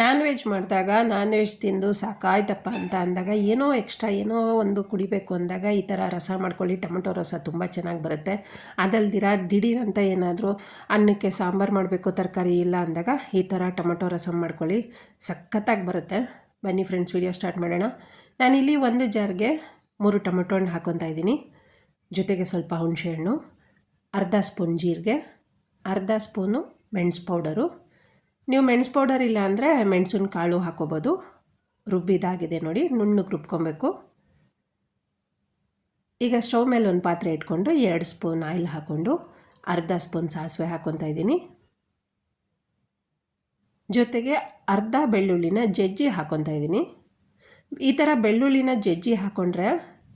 Non veg ಮಾಡಿದಾಗ non veg ತಿಂದು ಸಾಕಾಯ್ತಪ್ಪ ಅಂತ ಅಂದಾಗ ಏನೋ ಎಕ್ಸ್ಟ್ರಾ ಏನೋ ಒಂದು ಕುಡಿಬೇಕು ಅಂದಾಗ ಈ ಥರ ರಸ ಮಾಡ್ಕೊಳ್ಳಿ. ಟೊಮೊಟೊ ರಸ ತುಂಬ ಚೆನ್ನಾಗಿ ಬರುತ್ತೆ. ಅದಲ್ದಿರ ದಿಢೀರಂತ ಏನಾದರೂ ಅನ್ನಕ್ಕೆ ಸಾಂಬಾರು ಮಾಡಬೇಕು, ತರಕಾರಿ ಇಲ್ಲ ಅಂದಾಗ ಈ ಥರ ಟೊಮೊಟೊ ರಸಮ್ ಮಾಡ್ಕೊಳ್ಳಿ, ಸಖತ್ತಾಗಿ ಬರುತ್ತೆ. ಬನ್ನಿ ಫ್ರೆಂಡ್ಸ್, ವಿಡಿಯೋ ಸ್ಟಾರ್ಟ್ ಮಾಡೋಣ. ನಾನಿಲ್ಲಿ ಒಂದು ಜಾರ್ಗೆ 3 ಟೊಮೊಟೊ ಹಣ್ಣು ಹಾಕ್ಕೊತಾ ಇದ್ದೀನಿ. ಜೊತೆಗೆ ಸ್ವಲ್ಪ ಹುಣಸೆಹಣ್ಣು, ಅರ್ಧ ಸ್ಪೂನ್ ಜೀರಿಗೆ, ಅರ್ಧ ಸ್ಪೂನು ಮೆಣಸು ಪೌಡರು. ನೀವು ಮೆಣಸು ಪೌಡರ್ ಇಲ್ಲ ಅಂದರೆ ಮೆಣಸಿನ ಕಾಳು ಹಾಕೋಬೋದು. ರುಬ್ಬಿದಾಗಿದೆ ನೋಡಿ, ನುಣ್ಣಗೆ ರುಬ್ಕೊಬೇಕು. ಈಗ ಸ್ಟವ್ ಮೇಲೆ ಒಂದು ಪಾತ್ರೆ ಇಟ್ಕೊಂಡು 2 ಸ್ಪೂನ್ ಆಯಿಲ್ ಹಾಕ್ಕೊಂಡು ಅರ್ಧ ಸ್ಪೂನ್ ಸಾಸಿವೆ ಹಾಕ್ಕೊತಾ ಇದ್ದೀನಿ. ಜೊತೆಗೆ ಅರ್ಧ ಬೆಳ್ಳುಳ್ಳಿನ ಜಜ್ಜಿ ಹಾಕ್ಕೊತಾ ಇದ್ದೀನಿ. ಈ ಥರ ಬೆಳ್ಳುಳ್ಳಿನ ಜಜ್ಜಿ ಹಾಕ್ಕೊಂಡ್ರೆ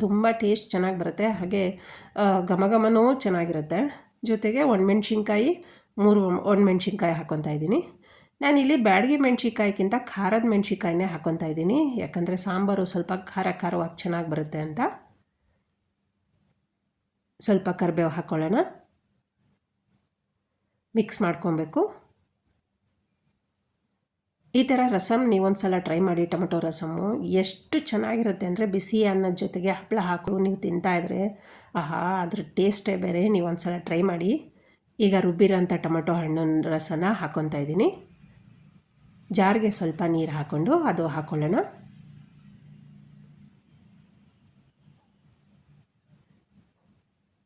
ತುಂಬ ಟೇಸ್ಟ್ ಚೆನ್ನಾಗಿ ಬರುತ್ತೆ, ಹಾಗೆ ಘಮಘಮನೂ ಚೆನ್ನಾಗಿರುತ್ತೆ. ಜೊತೆಗೆ ಒಣಮೆಣ್ಸಿನ್ಕಾಯಿ 3 ಒಣಮೆಣ್ಸಿನ್ಕಾಯಿ ಹಾಕ್ಕೊತಾ ಇದ್ದೀನಿ. ನಾನಿಲ್ಲಿ ಬ್ಯಾಡಗಿ ಮೆಣ್ಸಿನ್ಕಾಯಿಗಿಂತ ಖಾರದ ಮೆಣ್ಸಿನ್ಕಾಯಿನೇ ಹಾಕ್ಕೊತಾ ಇದ್ದೀನಿ, ಯಾಕಂದರೆ ಸಾಂಬಾರು ಸ್ವಲ್ಪ ಖಾರವಾಗಿ ಚೆನ್ನಾಗಿ ಬರುತ್ತೆ ಅಂತ. ಸ್ವಲ್ಪ ಕರಿಬೇವು ಹಾಕ್ಕೊಳ್ಳೋಣ, ಮಿಕ್ಸ್ ಮಾಡ್ಕೊಬೇಕು. ಈ ಥರ ರಸಮ್ ನೀವೊಂದು ಸಲ ಟ್ರೈ ಮಾಡಿ. ಟೊಮೊಟೊ ರಸಮ್ಮು ಎಷ್ಟು ಚೆನ್ನಾಗಿರುತ್ತೆ ಅಂದರೆ ಬಿಸಿ ಅನ್ನದ ಜೊತೆಗೆ ಹಪ್ಪಳ ಹಾಕು ನೀವು ತಿಂತಾಯಿದ್ರೆ ಆಹಾ, ಅದ್ರ ಟೇಸ್ಟೇ ಬೇರೆ. ನೀವೊಂದು ಸಲ ಟ್ರೈ ಮಾಡಿ. ಈಗ ರುಬ್ಬಿರೋಂಥ ಟೊಮೊಟೊ ಹಣ್ಣಿನ ರಸನ ಹಾಕ್ಕೊತಾ ಇದ್ದೀನಿ. ಜಾರ್ಗೆ ಸ್ವಲ್ಪ ನೀರು ಹಾಕ್ಕೊಂಡು ಅದು ಹಾಕ್ಕೊಳ್ಳೋಣ.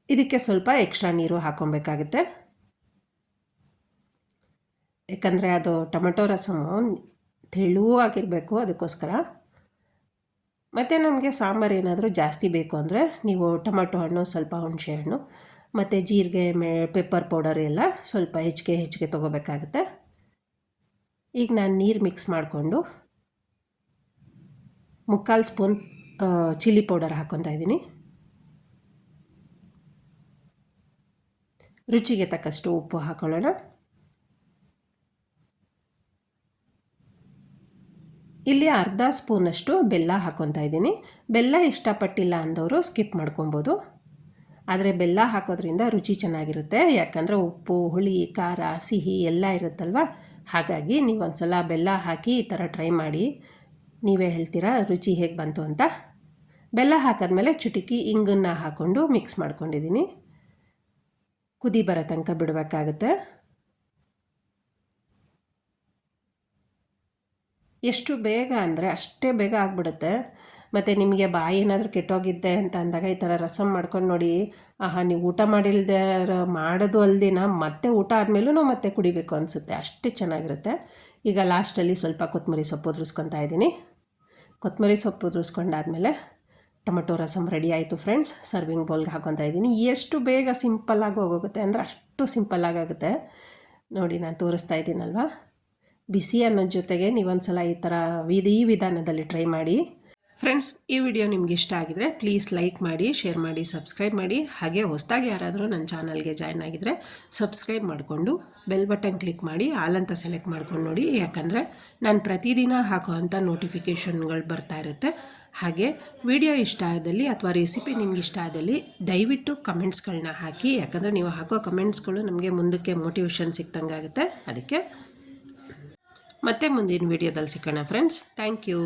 ಇದಕ್ಕೆ ಸ್ವಲ್ಪ ಎಕ್ಸ್ಟ್ರಾ ನೀರು ಹಾಕ್ಕೊಬೇಕಾಗುತ್ತೆ, ಯಾಕಂದರೆ ಅದು ಟೊಮೆಟೊ ರಸಮು ತೆಳುವಾಗಿರಬೇಕು, ಅದಕ್ಕೋಸ್ಕರ. ಮತ್ತು ನಮಗೆ ಸಾಂಬಾರು ಏನಾದರೂ ಜಾಸ್ತಿ ಬೇಕು ಅಂದರೆ ನೀವು ಟೊಮೆಟೊ ಹಣ್ಣು, ಸ್ವಲ್ಪ ಹುಣಸೆ ಹಣ್ಣು ಮತ್ತು ಜೀರಿಗೆ, ಪೆಪ್ಪರ್ ಪೌಡರ್ ಎಲ್ಲ ಸ್ವಲ್ಪ ಹೆಚ್ಚಿಗೆ ತೊಗೋಬೇಕಾಗುತ್ತೆ. ಈಗ ನಾನು ನೀರು ಮಿಕ್ಸ್ ಮಾಡಿಕೊಂಡು 3/4 ಸ್ಪೂನ್ ಚಿಲ್ಲಿ ಪೌಡರ್ ಹಾಕ್ಕೊತಾ ಇದ್ದೀನಿ. ರುಚಿಗೆ ತಕ್ಕಷ್ಟು ಉಪ್ಪು ಹಾಕ್ಕೊಳ್ಳೋಣ. ಇಲ್ಲಿ ಅರ್ಧ ಸ್ಪೂನಷ್ಟು ಬೆಲ್ಲ ಹಾಕ್ಕೊತಾ ಇದ್ದೀನಿ. ಬೆಲ್ಲ ಇಷ್ಟಪಟ್ಟಿಲ್ಲ ಅಂದವರು ಸ್ಕಿಪ್ ಮಾಡ್ಕೊಬೋದು, ಆದರೆ ಬೆಲ್ಲ ಹಾಕೋದ್ರಿಂದ ರುಚಿ ಚೆನ್ನಾಗಿರುತ್ತೆ. ಯಾಕಂದರೆ ಉಪ್ಪು, ಹುಳಿ, ಖಾರ, ಸಿಹಿ ಎಲ್ಲ ಇರುತ್ತಲ್ವ, ಹಾಗಾಗಿ ನೀವೊಂದು ಸಲ ಬೆಲ್ಲ ಹಾಕಿ ಈ ಥರ ಟ್ರೈ ಮಾಡಿ. ನೀವೇ ಹೇಳ್ತೀರಾ ರುಚಿ ಹೇಗೆ ಬಂತು ಅಂತ. ಬೆಲ್ಲ ಹಾಕಿದ್ಮೇಲೆ ಚುಟುಕಿ ಇಂಗನ್ನು ಹಾಕ್ಕೊಂಡು ಮಿಕ್ಸ್ ಮಾಡ್ಕೊಂಡಿದ್ದೀನಿ. ಕುದಿ ಬರೋ ತನಕ ಬಿಡಬೇಕಾಗುತ್ತೆ. ಎಷ್ಟು ಬೇಗ ಅಂದರೆ ಅಷ್ಟೇ ಬೇಗ ಆಗಿಬಿಡುತ್ತೆ. ಮತ್ತು ನಿಮಗೆ ಬಾಯಿ ಏನಾದರೂ ಕೆಟ್ಟೋಗಿದ್ದೆ ಅಂತ ಅಂದಾಗ ಈ ಥರ ರಸಮ್ ಮಾಡ್ಕೊಂಡು ನೋಡಿ, ಆಹಾ, ನೀವು ಊಟ ಮಾಡಿಲ್ದೆ ಮಾಡೋದು ಅಲ್ದಿನ ಮತ್ತೆ ಊಟ ಆದಮೇಲೂ ಮತ್ತೆ ಕುಡಿಬೇಕು ಅನಿಸುತ್ತೆ, ಅಷ್ಟೇ ಚೆನ್ನಾಗಿರುತ್ತೆ. ಈಗ ಲಾಸ್ಟಲ್ಲಿ ಸ್ವಲ್ಪ ಕೊತ್ತಂಬರಿ ಸೊಪ್ಪು ಉದುರಿಸ್ಕೊತಾ ಇದ್ದೀನಿ. ಕೊತ್ತಂಬರಿ ಸೊಪ್ಪು ಉದುರಿಸ್ಕೊಂಡಾದಮೇಲೆ ಟೊಮೊಟೊ ರಸಮ್ ರೆಡಿ ಆಯಿತು ಫ್ರೆಂಡ್ಸ್. ಸರ್ವಿಂಗ್ ಬೌಲ್ಗೆ ಹಾಕ್ಕೊತಾ ಇದ್ದೀನಿ. ಎಷ್ಟು ಬೇಗ ಸಿಂಪಲ್ಲಾಗಿ ಹೋಗೋಗುತ್ತೆ ಅಂದರೆ ಅಷ್ಟು ಸಿಂಪಲ್ಲಾಗುತ್ತೆ. ನೋಡಿ, ನಾನು ತೋರಿಸ್ತಾ ಇದ್ದೀನಲ್ವ. ಬಿಸಿ ಅನ್ನೋದ ಜೊತೆಗೆ ನೀವೊಂದು ಸಲ ಈ ಥರ ವಿಧಾನದಲ್ಲಿ ಟ್ರೈ ಮಾಡಿ ಫ್ರೆಂಡ್ಸ್. ಈ ವಿಡಿಯೋ ನಿಮ್ಗೆ ಇಷ್ಟ ಆಗಿದರೆ ಪ್ಲೀಸ್ ಲೈಕ್ ಮಾಡಿ, ಶೇರ್ ಮಾಡಿ, ಸಬ್ಸ್ಕ್ರೈಬ್ ಮಾಡಿ. ಹಾಗೆ ಹೊಸದಾಗಿ ಯಾರಾದರೂ ನನ್ನ ಚಾನಲ್ಗೆ ಜಾಯ್ನ್ ಆಗಿದರೆ ಸಬ್ಸ್ಕ್ರೈಬ್ ಮಾಡಿಕೊಂಡು ಬೆಲ್ ಬಟನ್ ಕ್ಲಿಕ್ ಮಾಡಿ ಆಲ್ ಅಂತ ಸೆಲೆಕ್ಟ್ ಮಾಡ್ಕೊಂಡು ನೋಡಿ, ಯಾಕಂದರೆ ನಾನು ಪ್ರತಿದಿನ ಹಾಕೋವಂಥ ನೋಟಿಫಿಕೇಷನ್ಗಳು ಬರ್ತಾ ಇರುತ್ತೆ. ಹಾಗೆ ವಿಡಿಯೋ ಇಷ್ಟ ಆದಲ್ಲಿ ಅಥವಾ ರೆಸಿಪಿ ನಿಮ್ಗೆ ಇಷ್ಟ ಆದಲ್ಲಿ ದಯವಿಟ್ಟು ಕಮೆಂಟ್ಸ್ಗಳನ್ನ ಹಾಕಿ, ಯಾಕಂದರೆ ನೀವು ಹಾಕೋ ಕಮೆಂಟ್ಸ್ಗಳು ನಮಗೆ ಮುಂದಕ್ಕೆ ಮೋಟಿವೇಶನ್ ಸಿಕ್ತಂಗೆ ಆಗುತ್ತೆ. ಅದಕ್ಕೆ ಮತ್ತೆ ಮುಂದಿನ ವಿಡಿಯೋದಲ್ಲಿ ಸಿಗೋಣ ಫ್ರೆಂಡ್ಸ್. Thank you.